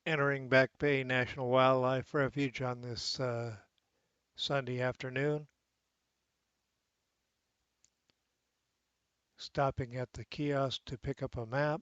Entering Back Bay National Wildlife Refuge on this Sunday afternoon. Stopping at the kiosk to pick up a map.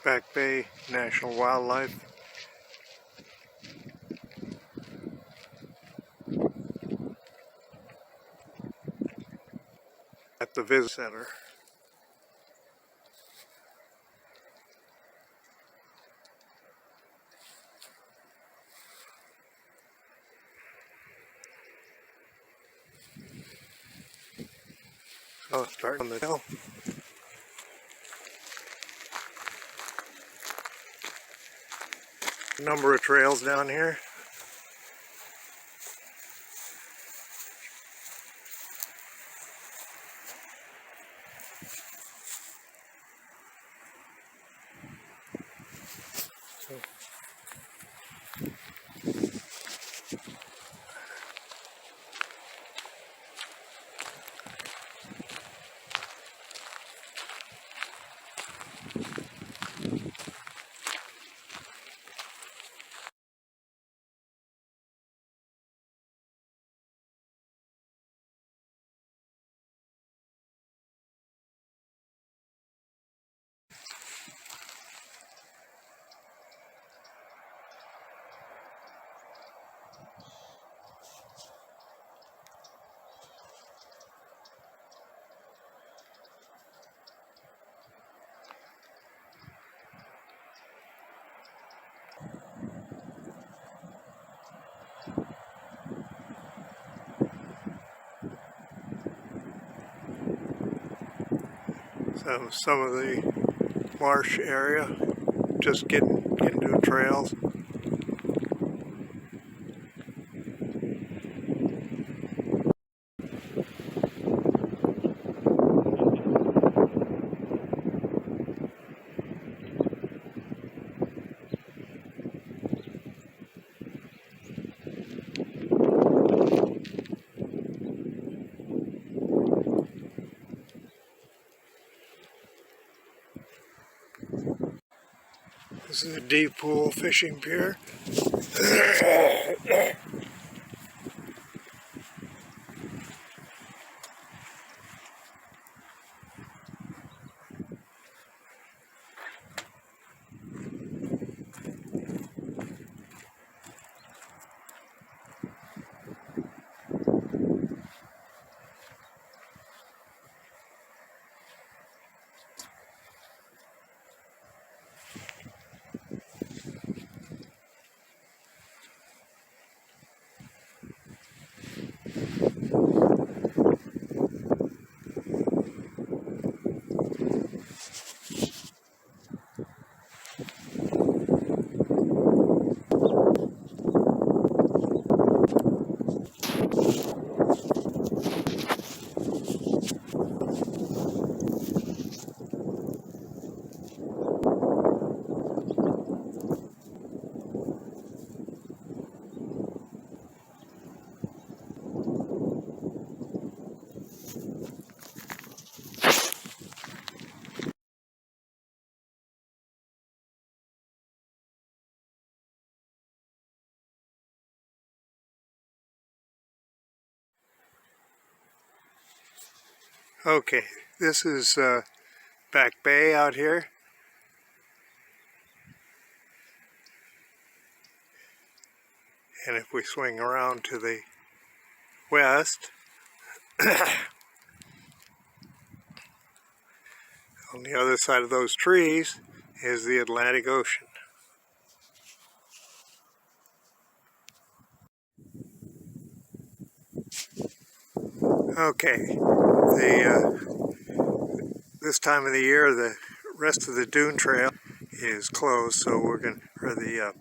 Back Bay National Wildlife. At the Visit Center. Oh, starting on the hill. Number of trails down here. So some of the marsh area, just getting into trails. This is a deep pool fishing pier. Okay, this is Back Bay out here. And if we swing around to the west, on the other side of those trees is the Atlantic Ocean. Okay, this time of the year, the rest of the dune trail is closed, so the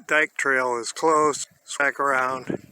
dike trail is closed. Back around.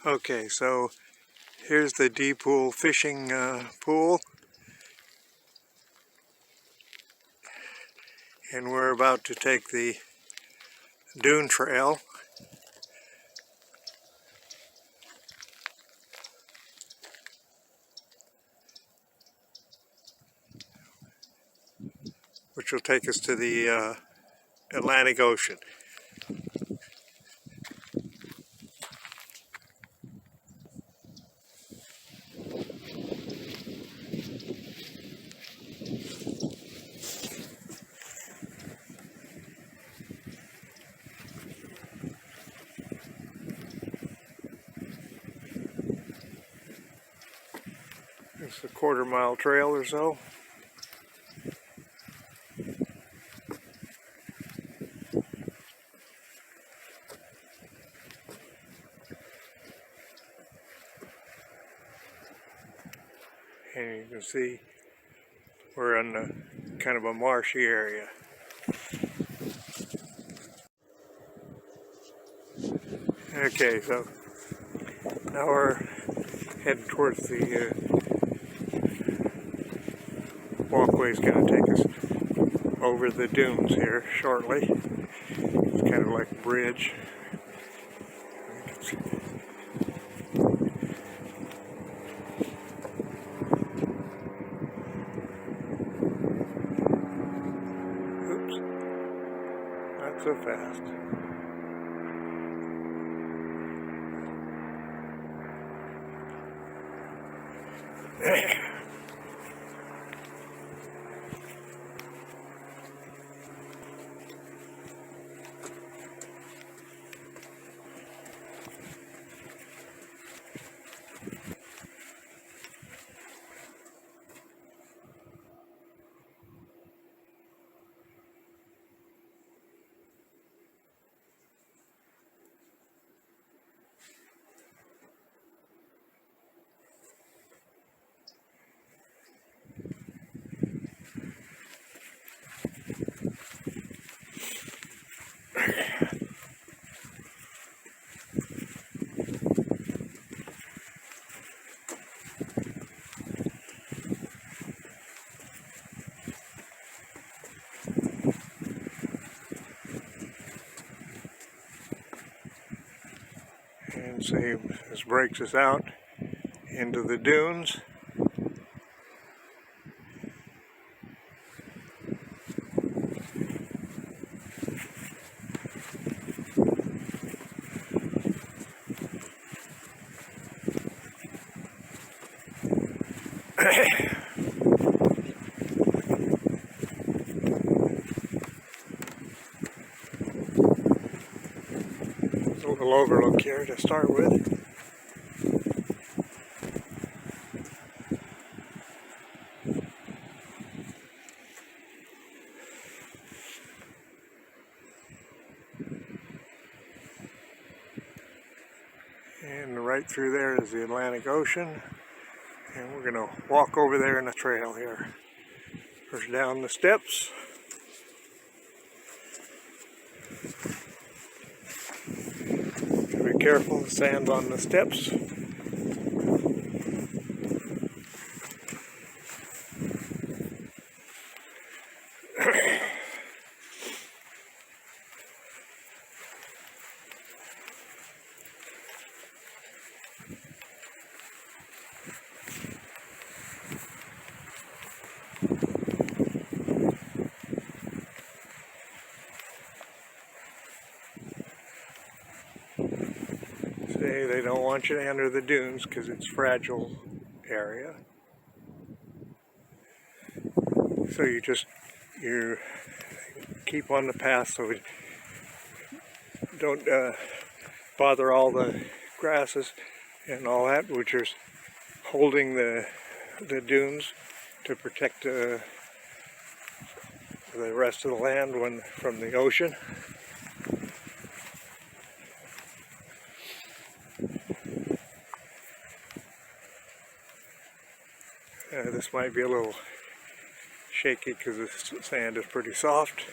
Okay, so here's the deep pool fishing pool, and we're about to take the dune trail. Which will take us to the Atlantic Ocean. It's a quarter-mile trail or so. And you can see we're in a kind of a marshy area. Okay, so now we're heading towards the walkway. Is going to take us over the dunes here shortly. It's kind of like a bridge. Oops, not so fast. And see, this breaks us out into the dunes. There's a little overlook here to start with. And right through there is the Atlantic Ocean. And we're going to walk over there in the trail here. First down the steps. Be careful, the sand on the steps. See, they don't want you to enter the dunes because it's a fragile area. So you keep on the path so we don't bother all the grasses and all that, which is holding the dunes to protect the rest of the land from the ocean. This might be a little shaky because the sand is pretty soft.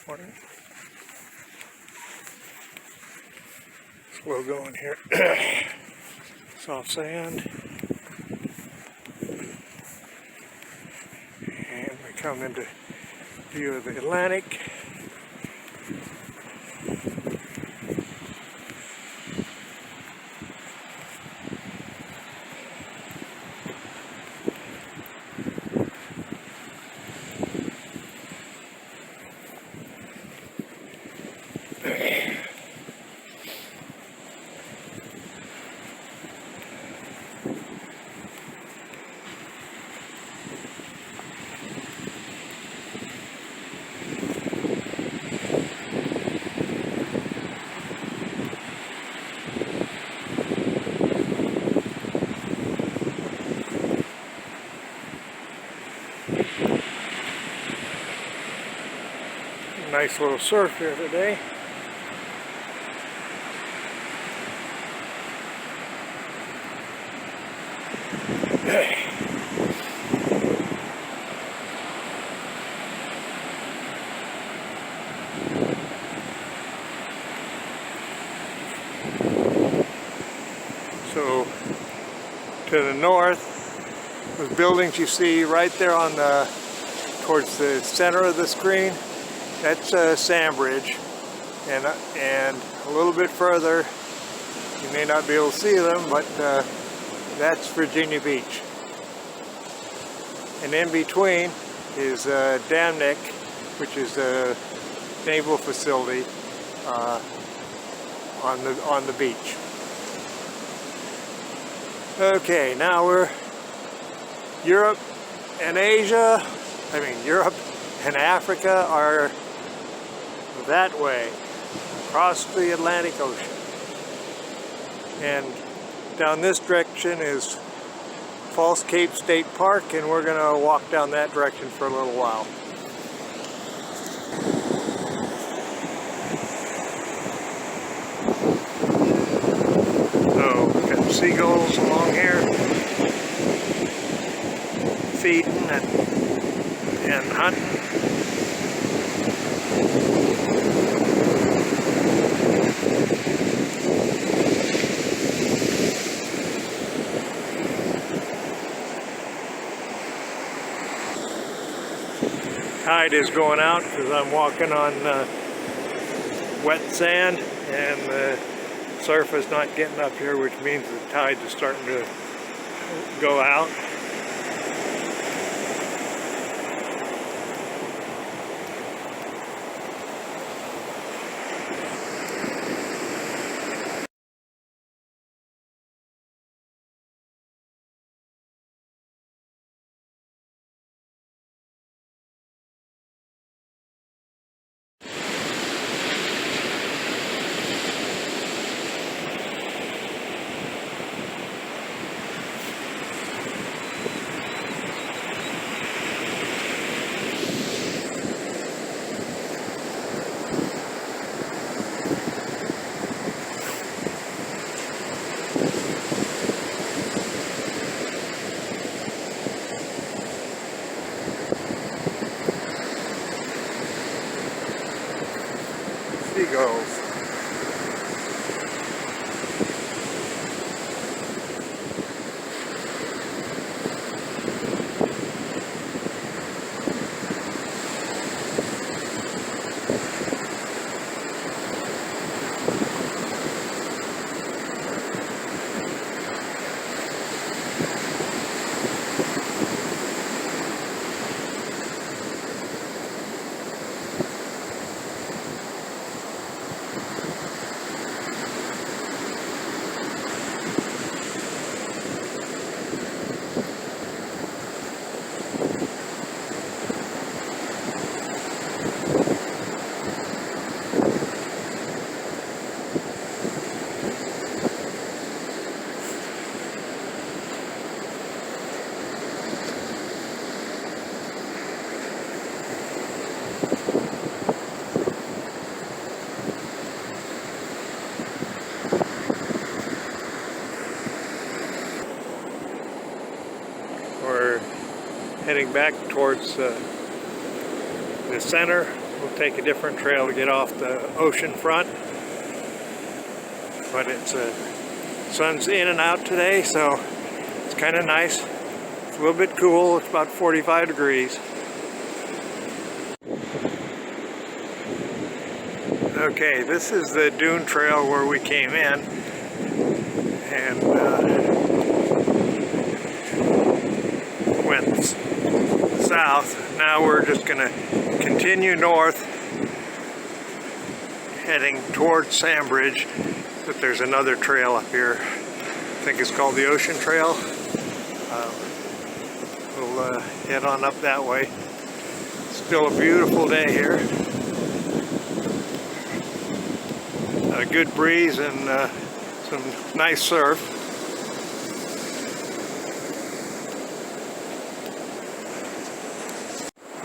morning. Slow going here. Soft sand. And we come into view of the Atlantic. Nice little surf here today. So to the north, the buildings you see right there on the towards the center of the screen, that's Sandbridge, and a little bit further, you may not be able to see them, but that's Virginia Beach. And in between is Dam Neck, which is a naval facility on the beach. Okay, now we're Europe and Asia. Europe and Africa are that way, across the Atlantic Ocean. And down this direction is False Cape State Park, and we're going to walk down that direction for a little while. So, we've got seagulls along here, feeding and hunting. Tide is going out because I'm walking on wet sand, and the surf is not getting up here, which means the tide is starting to go out. Seagulls. We're heading back towards the center We'll take a different trail to get off the ocean front. But it's sun's in and out today, so it's kind of nice. It's a little bit cool. It's about 45 degrees. Okay, this is the dune trail where we came in, and went south. Now we're just going to continue north, heading towards Sandbridge. But there's another trail up here. I think it's called the Ocean Trail. We'll head on up that way. Still a beautiful day here. A good breeze and some nice surf.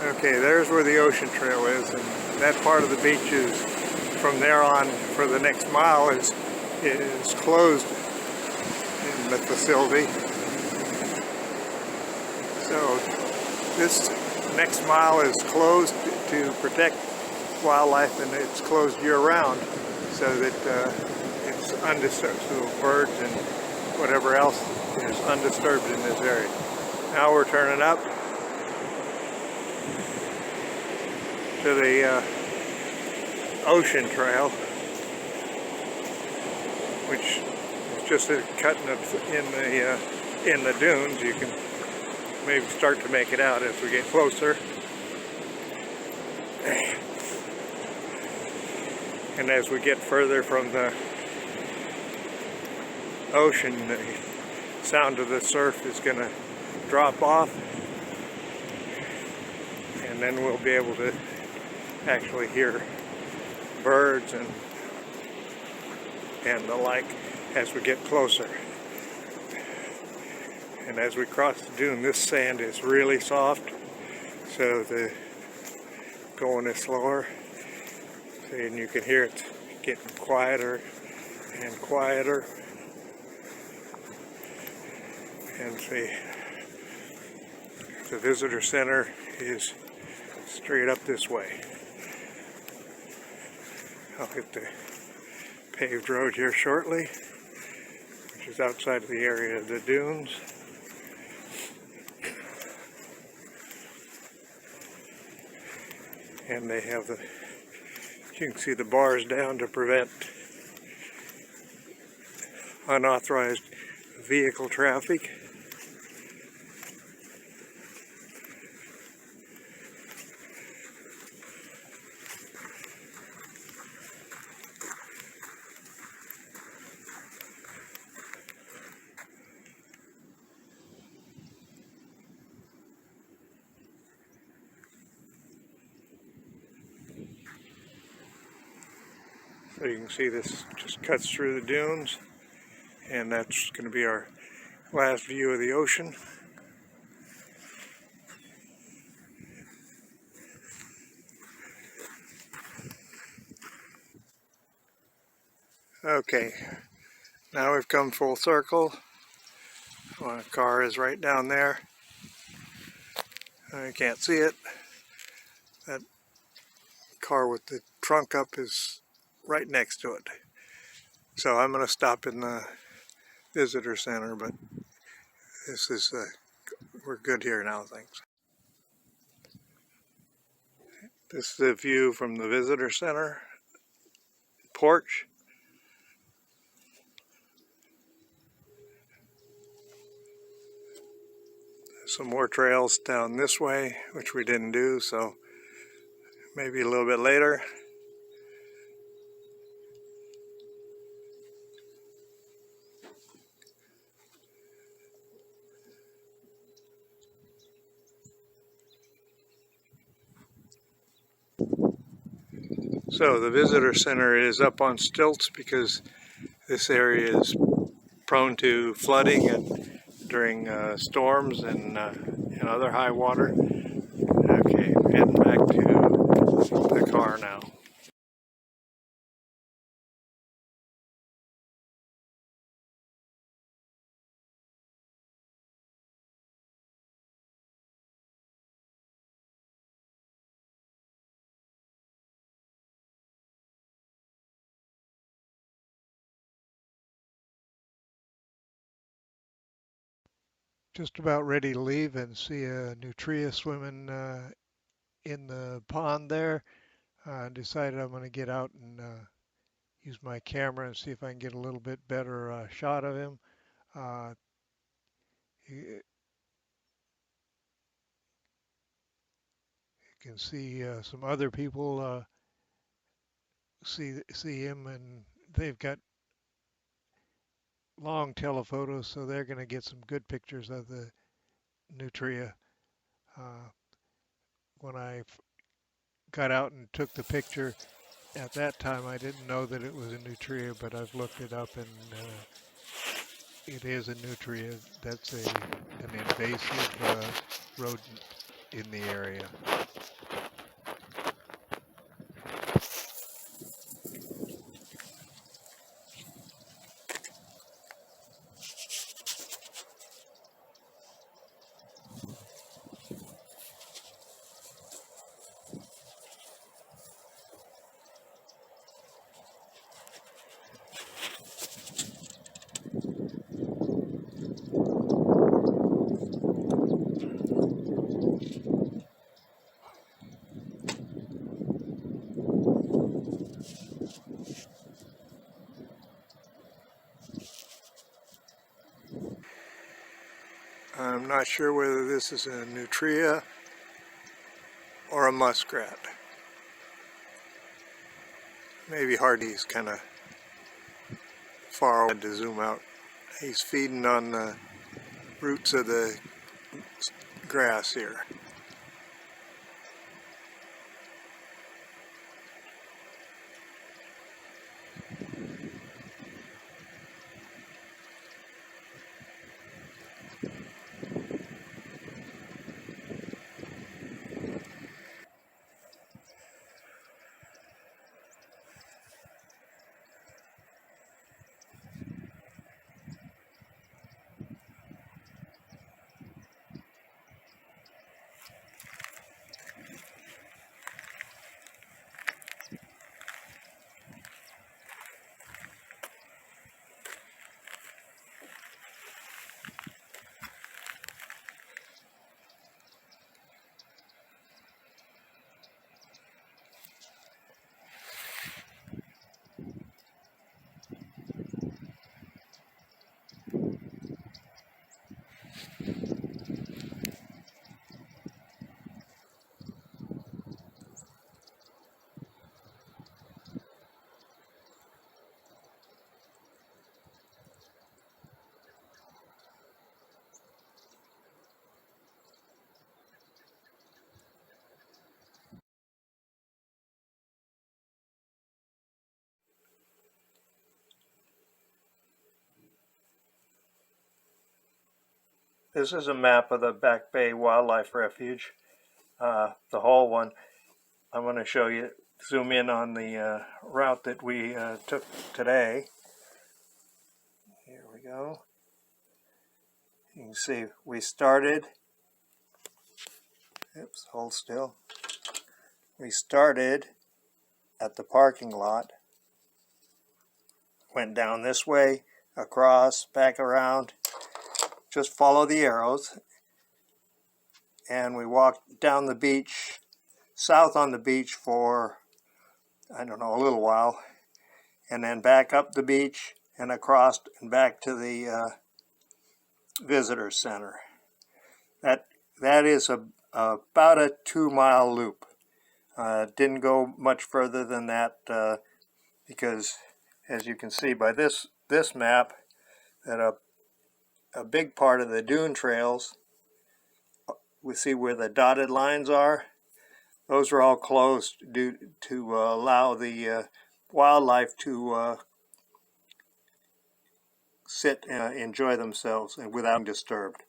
Okay, there's where the Ocean Trail is, and that part of the beach is, from there on for the next mile, is closed in the facility. So this next mile is closed to protect wildlife, and it's closed year-round so that it's undisturbed, so birds and whatever else is undisturbed in this area. Now we're turning up to the Ocean Trail, which is just a cut in the dunes. You can maybe start to make it out as we get closer. And as we get further from the ocean, the sound of the surf is going to drop off, and then we'll be able to actually hear birds and the like as we get closer. And as we cross the dune, this sand is really soft, so the going is slower, and you can hear it getting quieter and quieter. And the visitor center is straight up this way. I'll hit the paved road here shortly, which is outside of the area of the dunes. And they have you can see the bars down to prevent unauthorized vehicle traffic. So you can see this just cuts through the dunes, and that's going to be our last view of the ocean. Okay, now we've come full circle. My car is right down there. I can't see it. That car with the trunk up is right next to it. So I'm going to stop in the visitor center, but this is we're good here now, thanks. This is the view from the visitor center porch. Some more trails down this way, which we didn't do, so maybe a little bit later. So the visitor center is up on stilts because this area is prone to flooding and during storms and other high water. Okay, heading back to the car now. Just about ready to leave and see a nutria swimming in the pond there. Decided I'm going to get out and use my camera and see if I can get a little bit better shot of him. Uh, you can see some other people see him, and they've got long telephotos, so they're going to get some good pictures of the nutria. Uh, when I got out and took the picture, at that time I didn't know that it was a nutria, but I've looked it up, and it is a nutria. That's an invasive rodent in the area. I'm not sure whether this is a nutria or a muskrat. Maybe Hardy's kind of far away to zoom out. He's feeding on the roots of the grass here. This is a map of the Back Bay Wildlife Refuge, the whole one. I'm going to show you, zoom in on the route that we took today. Here we go. You can see we started, oops, hold still. We started at the parking lot, went down this way, across, back around, just follow the arrows, and we walked down the beach, south on the beach for, I don't know, a little while, and then back up the beach and across and back to the visitor center. That is about a 2-mile loop. Didn't go much further than that because, as you can see by this map, that a big part of the dune trails, we see where the dotted lines are, those are all closed due to allow the wildlife to sit and enjoy themselves and without being disturbed.